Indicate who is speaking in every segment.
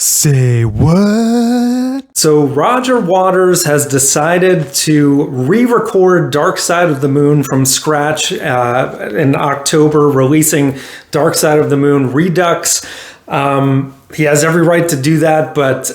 Speaker 1: Say what?
Speaker 2: So Roger Waters has decided to re-record Dark Side of the Moon from scratch in October, releasing Dark Side of the Moon Redux. He has every right to do that, but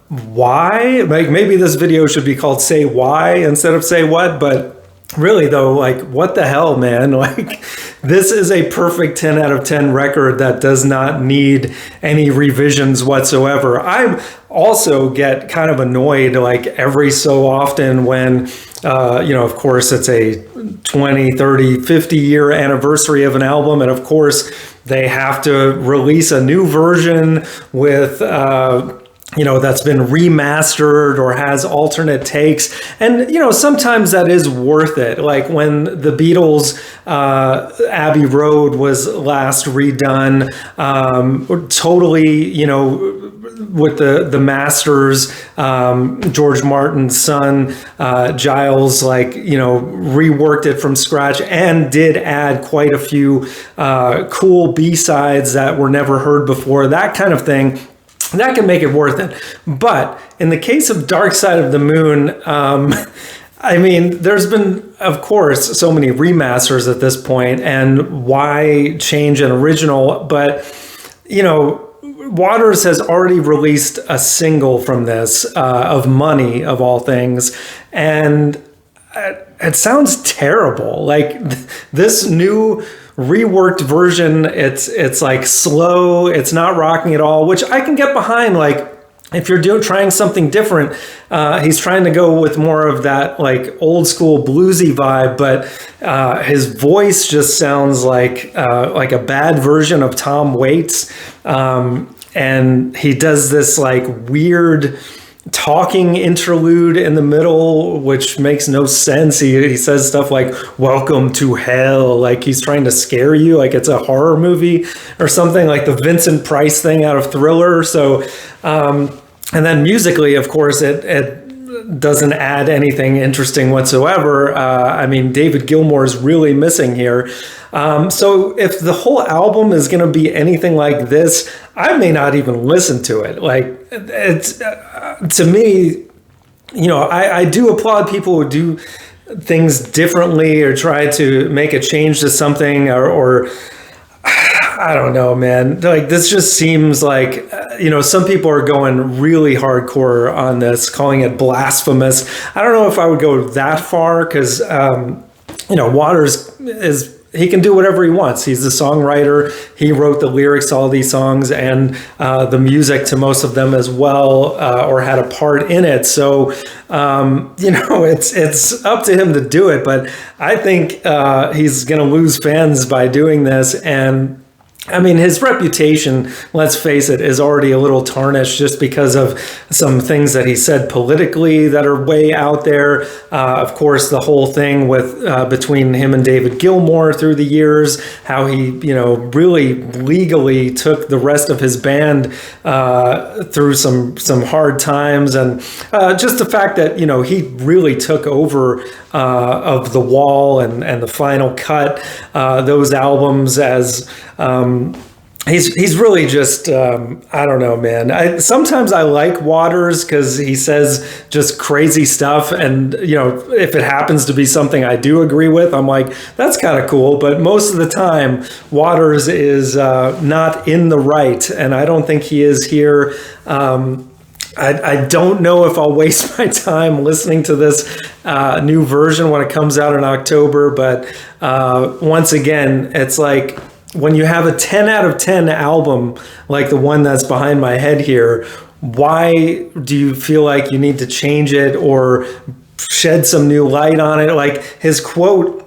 Speaker 2: why? Like, maybe this video should be called Say Why instead of Say What, but really though, like, what the hell, man? Like, this is a perfect 10 out of 10 record that does not need any revisions whatsoever. I also get kind of annoyed, like, every so often when, of course, it's a 20, 30, 50 year anniversary of an album. And of course, they have to release a new version with, that's been remastered or has alternate takes. And, sometimes that is worth it. Like when the Beatles' Abbey Road was last redone, totally, with the masters, George Martin's son, Giles, reworked it from scratch and did add quite a few cool B-sides that were never heard before, that kind of thing. That can make it worth it. But in the case of Dark Side of the Moon, there's been, of course, so many remasters at this point, and why change an original? But, Waters has already released a single from this, of Money, of all things, and it sounds terrible. Like, this new reworked version, it's like slow, it's not rocking at all, which I can get behind. Like, if you're trying something different, he's trying to go with more of that like old school bluesy vibe, but his voice just sounds like a bad version of Tom Waits, and he does this like weird talking interlude in the middle, which makes no sense. He says stuff like "Welcome to hell," like he's trying to scare you, like it's a horror movie or something, like the Vincent Price thing out of Thriller. So, and then musically, of course, it doesn't add anything interesting whatsoever. David Gilmour is really missing here. So if the whole album is going to be anything like this, I may not even listen to it. Like, it's to me, I do applaud people who do things differently or try to make a change to something, or I don't know, man. Like, this just seems like, some people are going really hardcore on this, calling it blasphemous. I don't know if I would go that far because, Waters he can do whatever he wants. He's the songwriter. He wrote the lyrics to all these songs and the music to most of them as well, or had a part in it. So, it's up to him to do it. But I think he's going to lose fans by doing this. And his reputation, let's face it, is already a little tarnished just because of some things that he said politically that are way out there. Of course, the whole thing with between him and David Gilmour through the years, how he, really legally took the rest of his band through some hard times, and just the fact that he really took over of The Wall and the Final Cut, those albums as. He's really just, I don't know, man. Sometimes I like Waters because he says just crazy stuff. And, if it happens to be something I do agree with, I'm like, that's kind of cool. But most of the time, Waters is not in the right. And I don't think he is here. I don't know if I'll waste my time listening to this new version when it comes out in October. But once again, it's like, when you have a 10 out of 10 album like the one that's behind my head here, why do you feel like you need to change it or shed some new light on it? Like, his quote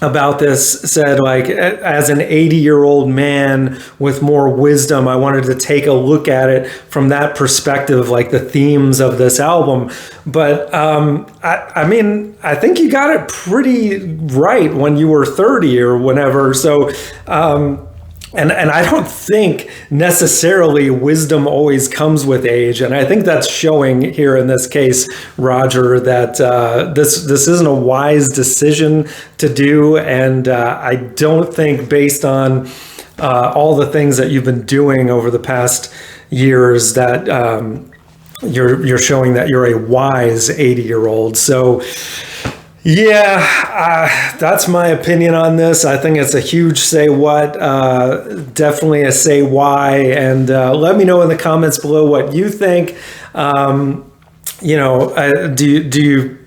Speaker 2: about this said, like, as an 80-year-old man with more wisdom, I wanted to take a look at it from that perspective, like the themes of this album. But I think you got it pretty right when you were 30 or whenever. So, and I don't think necessarily wisdom always comes with age. And I think that's showing here in this case, Roger, that this isn't a wise decision to do. And I don't think, based on all the things that you've been doing over the past years that you're showing that you're a wise 80-year-old. So yeah, that's my opinion on this. I think it's a huge say what, definitely a say why, and let me know in the comments below what you think. Do you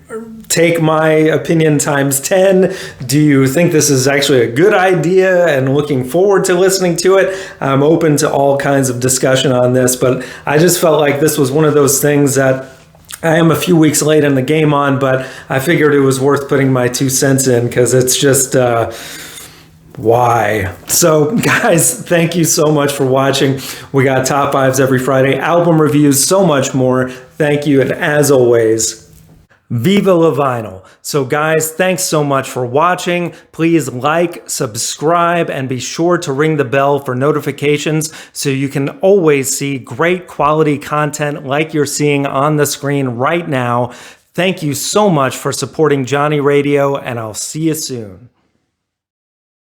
Speaker 2: take my opinion times 10? Do you think this is actually a good idea and looking forward to listening to it? I'm open to all kinds of discussion on this, but I just felt like this was one of those things that I am a few weeks late in the game on, but I figured it was worth putting my 2 cents in because it's just why. So guys, thank you so much for watching. We got top 5s every Friday, album reviews, so much more. Thank you, and as always, Viva La Vinyl. So guys, thanks so much for watching. Please like, subscribe, and be sure to ring the bell for notifications so you can always see great quality content like you're seeing on the screen right now. Thank you so much for supporting Johnny Radio, and I'll see you soon.